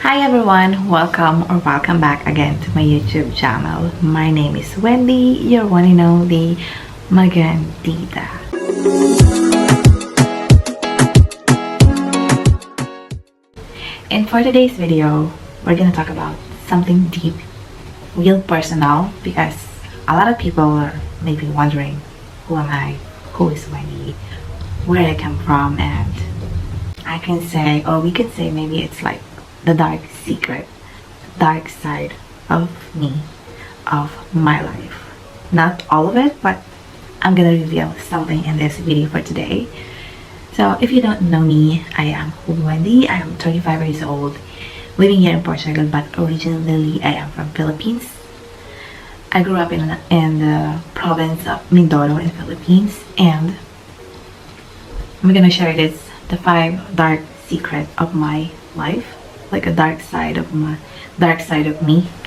Hi everyone, welcome back again to my YouTube channel. My name is Wendy, your one and only Magandita. And for today's video, we're gonna talk about something deep, real personal, because a lot of people are maybe wondering, who am I? Who is Wendy? Where I come from? And I can say, or we could say, maybe it's like the dark secret, dark side of me, of my life. Not all of it, but I'm gonna reveal something in this video for today. So if you don't know me, I am Wendy. I am 35 years old, living here in Portugal, but originally I am from Philippines. I grew up in the province of Mindoro in Philippines, and I'm gonna share the 5 dark secrets of my life, like a dark side of me.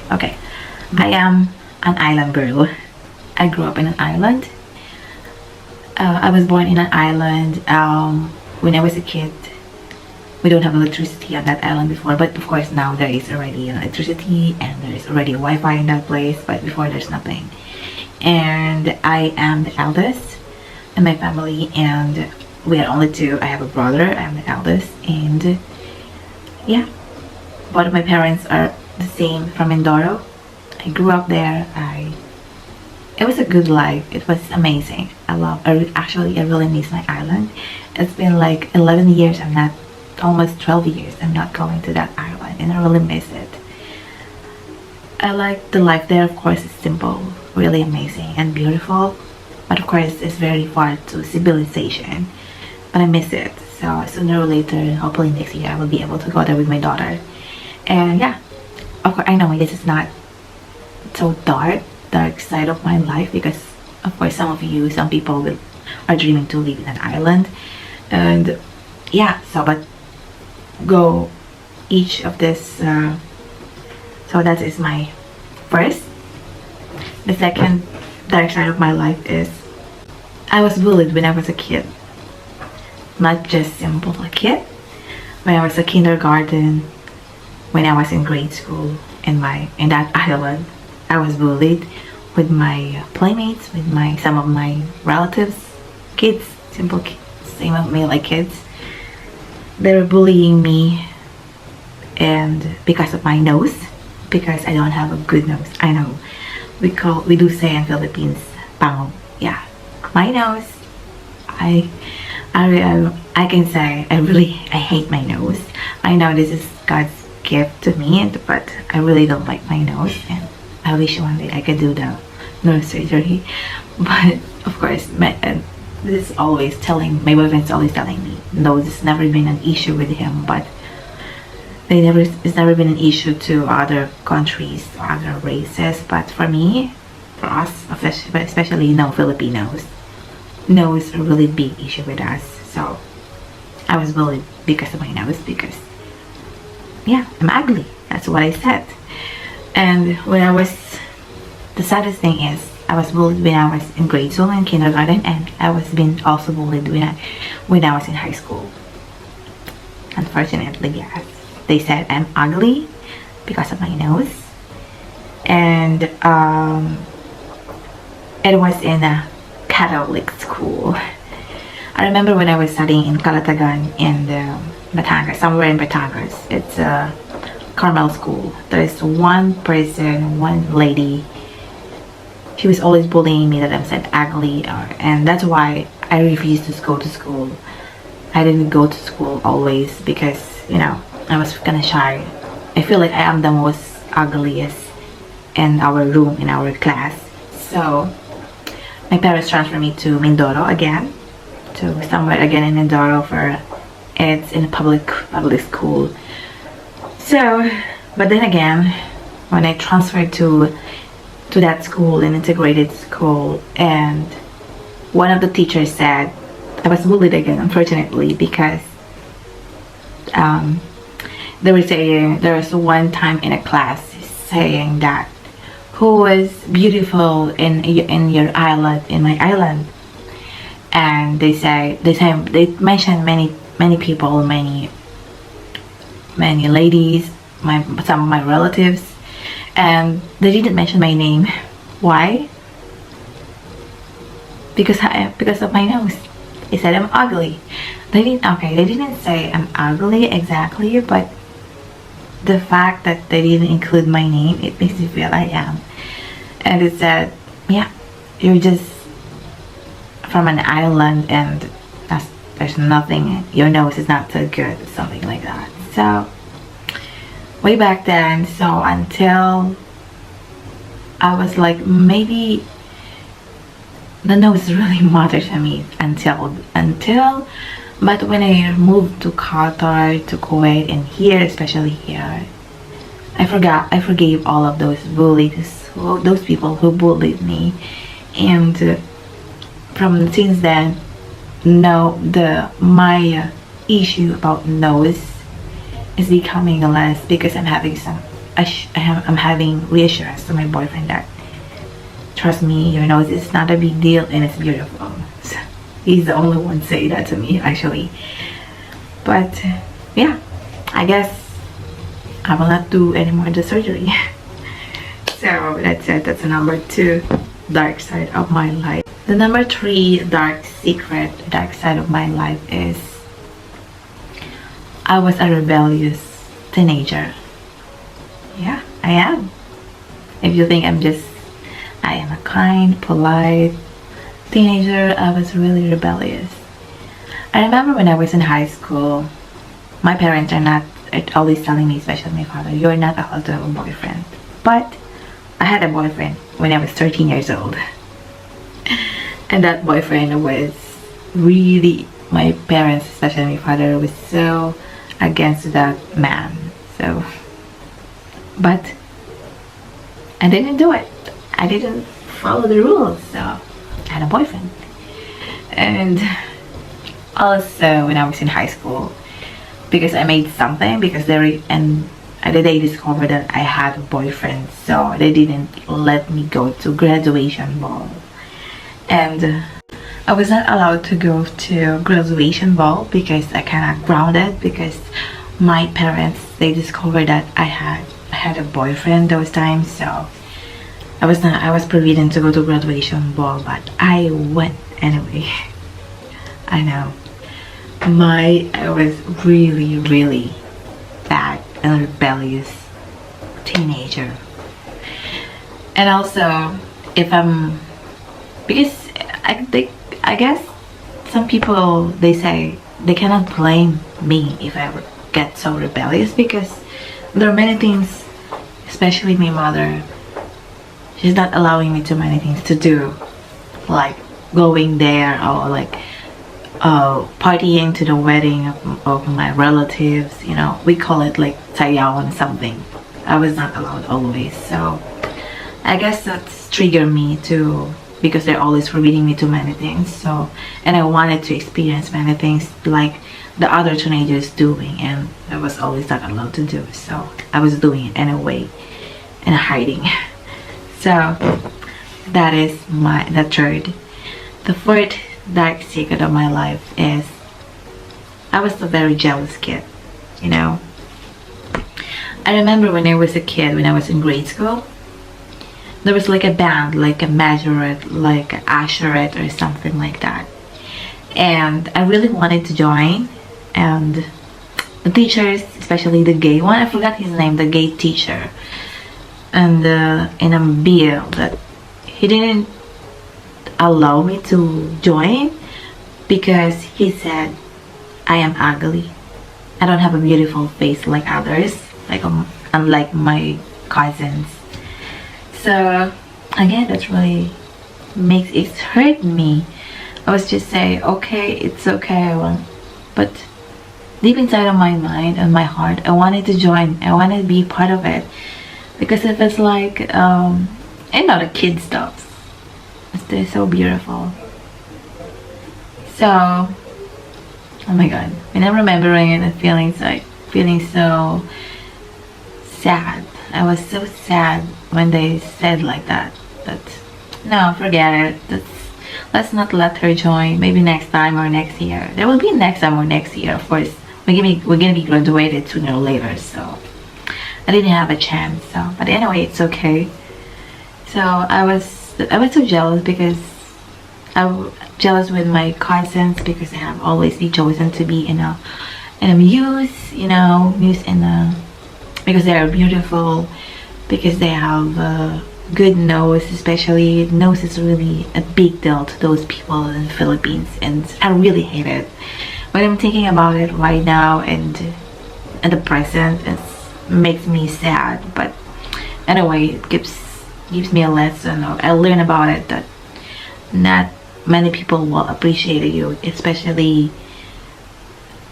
Okay, I am an island girl. I grew up in an island. I was born in an island. When I was a kid, we don't have electricity on that island before, but of course now there is already electricity and there is already Wi-Fi in that place, but before there's nothing. And I am the eldest in my family, and we are only 2. I have a brother. I'm the eldest, and yeah, both of my parents are the same, from Mindoro. I grew up there. It was a good life. It was amazing. I really miss my island. It's been like 11 years. Almost 12 years I'm not going to that island, and I really miss it. I like the life there. Of course, it's simple, really amazing and beautiful, but of course it's very far to civilization, but I miss it. So sooner or later, hopefully next year, I will be able to go there with my daughter. And yeah, of course I know this is not so dark side of my life, because of course some people are dreaming to live in an island. And yeah, so but go each of this. So that is my first. The second dark side of my life is I was bullied when I was a kid. Not just simple a kid. When I was a kindergarten, when I was in grade school, in that island, I was bullied with my playmates, with some of my relatives, kids, simple kids, same of me like kids. They were bullying me, and because of my nose, because I don't have a good nose. I know we do say in Philippines, pango. Yeah, my nose. I can say I hate my nose. I know this is God's gift to me, but I really don't like my nose, and I wish one day I could do the nose surgery. But of course, my boyfriend's always telling me, nose has never been an issue with him, but it's never been an issue to other countries or other races. But for us, especially Filipinos, nose a really big issue with us. So I was bullied because of my nose, because yeah, I'm ugly. That's what I said. And the saddest thing is, I was bullied when I was in grade school and kindergarten, and I was being also bullied when I was in high school. Unfortunately, yes, they said I'm ugly because of my nose. And it was in a Catholic school. I remember when I was studying in Calatagan in Batangas, somewhere in Batangas. It's a Carmel school. There's one lady. She was always bullying me that I'm said ugly, and that's why I refused to go to school. I didn't go to school always because I was kind of shy. I feel like I am the most ugliest in our room, in our class. So my parents transferred me to Mindoro again, to somewhere again in Mindoro it's in a public school. So, but then again, when I transferred to that school, an integrated school, and one of the teachers said I was bullied again, unfortunately, because they were saying there was one time in a class saying that who was beautiful in your island, in my island, and they mentioned many people, many ladies, some of my relatives, and they didn't mention my name. Why? Because of my nose. They said I'm ugly. They didn't say I'm ugly exactly, but the fact that they didn't include my name, it makes me feel I am. And it said, yeah, you're just from an island, and there's nothing, your nose is not so good, something like that. So way back then, so until I was like, maybe the nose really matters to me until but when I moved to Qatar, to Kuwait, and here, especially here, I forgave all of those bullies, those people who bullied me. And from since then, no, my issue about nose is becoming less, because I'm having I'm having reassurance to my boyfriend that, trust me, your nose is not a big deal and it's beautiful. So he's the only one saying that to me, actually. But yeah, I guess I will not do any more of the surgery. So that's it. That's the number 2 dark side of my life. The number 3 dark side of my life is I was a rebellious teenager. Yeah, I am. If you think I am a kind, polite teenager, I was really rebellious. I remember when I was in high school, my parents are always telling me, especially my father, you're not allowed to have a boyfriend. But I had a boyfriend when I was 13 years old. And that boyfriend was really, my parents, especially my father, was so against that man. So, but I didn't do it. I didn't follow the rules, so I had a boyfriend. And also when I was in high school, because I made something, because they discovered that I had a boyfriend, so they didn't let me go to graduation ball. And I was not allowed to go to graduation ball because I kind of grounded, because my parents, they discovered that I had a boyfriend those times. So I was forbidden to go to graduation ball, but I went anyway. I know. I was really, really bad and rebellious teenager. And also, because I guess some people, they say they cannot blame me if I get so rebellious, because there are many things, especially my mother, she's not allowing me too many things to do, like going there, or like partying to the wedding of my relatives. You know, we call it like sayawan something. I was not allowed always. So I guess that's triggered me to, because they're always forbidding me too many things. So, and I wanted to experience many things like the other teenagers doing, and I was always not allowed to do. So I was doing it anyway and hiding. So that is the third. The fourth dark secret of my life is I was a very jealous kid, you know. I remember when I was a kid, when I was in grade school, there was like a band, like a majorette, like an usherette or something like that. And I really wanted to join, and the teachers, especially the gay one, I forgot his name, the gay teacher, and in a bill that he didn't allow me to join because he said I am ugly. I don't have a beautiful face like others, like unlike my cousins. So again, that's really makes it hurt me. I was just saying, okay, it's okay, but deep inside of my mind and my heart, I wanted to join. I wanted to be part of it, because it was like, you know, the kid stuff. They're so beautiful. So, oh my god, when I'm remembering it, feeling so sad. I was so sad when they said like that. But no, forget it. Let's not let her join. Maybe next time or next year. There will be next time or next year. Of course, we're gonna be graduated sooner or later. So I didn't have a chance. So, but anyway, it's okay. So I was so jealous because I'm jealous with my cousins because they have always been chosen to be in a muse, muse in a, because they are beautiful, because they have a good nose. Especially nose is really a big deal to those people in the Philippines, and I really hate it when I'm thinking about it right now, and at the present it makes me sad. But anyway, it gives me a lesson. I learn about it that not many people will appreciate you, especially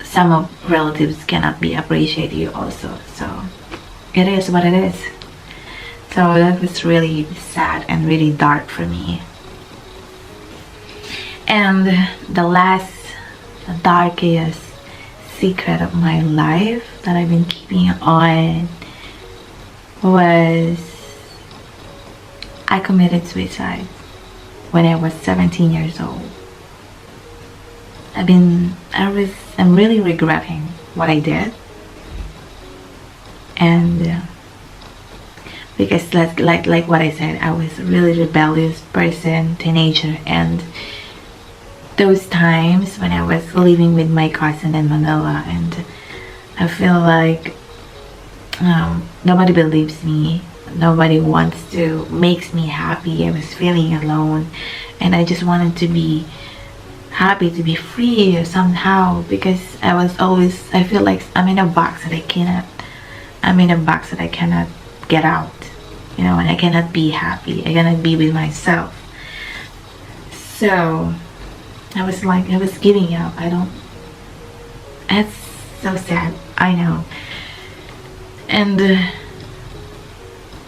some of relatives cannot be appreciate you also. So it is what it is. So that was really sad and really dark for me. And the last darkest secret of my life that I've been keeping on was I committed suicide when I was 17 years old. I'm really regretting what I did, and because like what I said, I was a really rebellious person, teenager, and those times when I was living with my cousin in Manila, and I feel like nobody believes me, nobody makes me happy. I was feeling alone, and I just wanted to be happy, to be free somehow, because I feel like I'm in a box that I cannot get out, and I cannot be happy, I cannot be with myself. So I was giving up. It's so sad, I know. And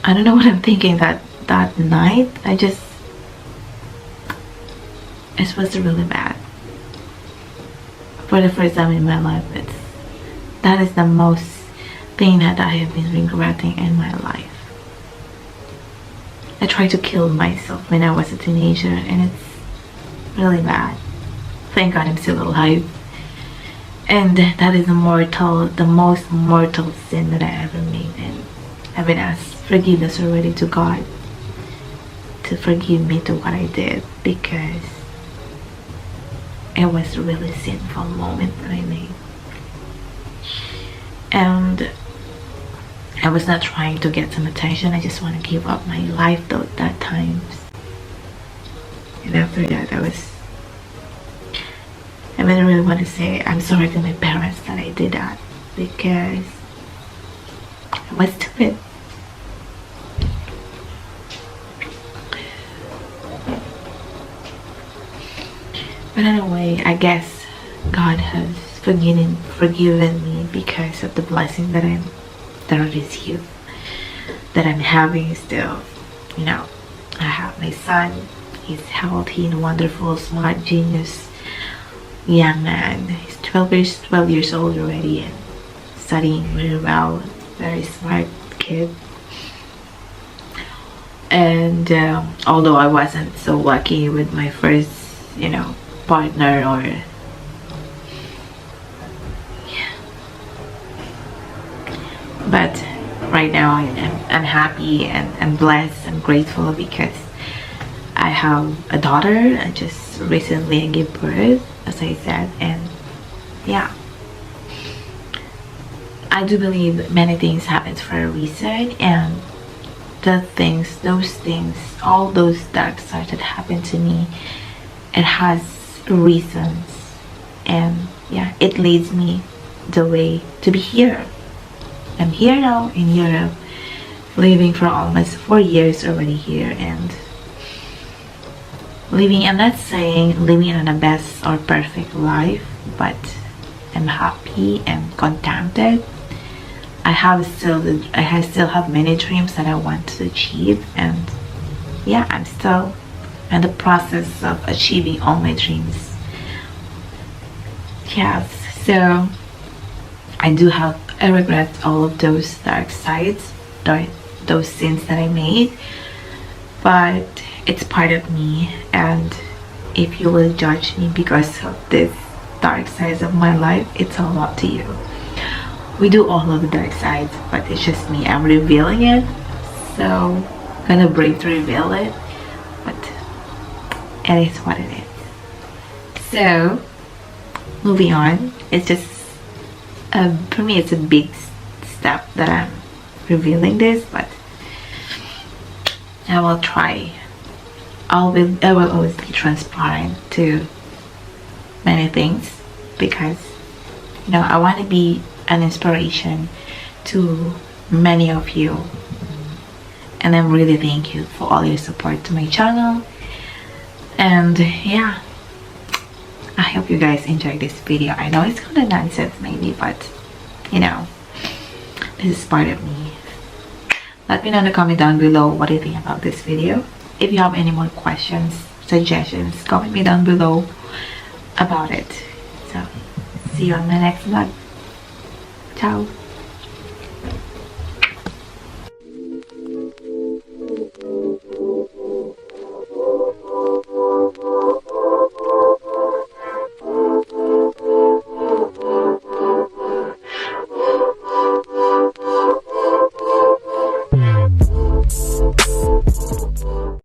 I don't know what I'm thinking that night. It was really bad. For the first time in my life, that is the most thing that I have been regretting in my life. I tried to kill myself when I was a teenager, and it's really bad. Thank God I'm still alive. And that is the most mortal sin that I ever made, and I've been asked forgiveness already to God to forgive me to what I did, because it was a really sinful moment that I made. And I was not trying to get some attention. I just want to give up my life that times. And after that, I really want to say I'm sorry to my parents that I did that, because I was stupid. But anyway, I guess God has forgiven me because of the blessing that I received, that I'm having still. I have my son. He's healthy and wonderful, smart, genius, young man. He's 12 years old already, and studying very well. Very smart kid. And although I wasn't so lucky with my first, partner, or but right now I'm happy and blessed and grateful, because I have a daughter. I just recently gave birth, as I said, and yeah, I do believe many things happen for a reason, and those things, all those dark sides that happened to me, it has reasons, and yeah, it leads me the way to be here. I'm here now in Europe, living for almost 4 years already here, and I'm not saying living on the best or perfect life, but I'm happy and contented. I still have many dreams that I want to achieve, and yeah, I'm still in the process of achieving all my dreams. Yes, so I regret all of those dark sides, those sins that I made, but it's part of me, and if you will judge me because of this dark sides of my life, it's all up to you. we do all of the dark sides, but it's just me. I'm revealing it, so kind of brave to reveal it, but it is what it is. So moving on, it's just for me it's a big step that I'm revealing this, but I will try. I will always be transparent to many things, because you know I want to be an inspiration to many of you, and I'm really thank you for all your support to my channel. And yeah, I hope you guys enjoyed this video. I know it's kind of nonsense maybe, but you know, this is part of me. Let me know in the comment down below what you think about this video. If you have any more questions, suggestions, comment me down below about it. So see you on my next vlog. Ciao.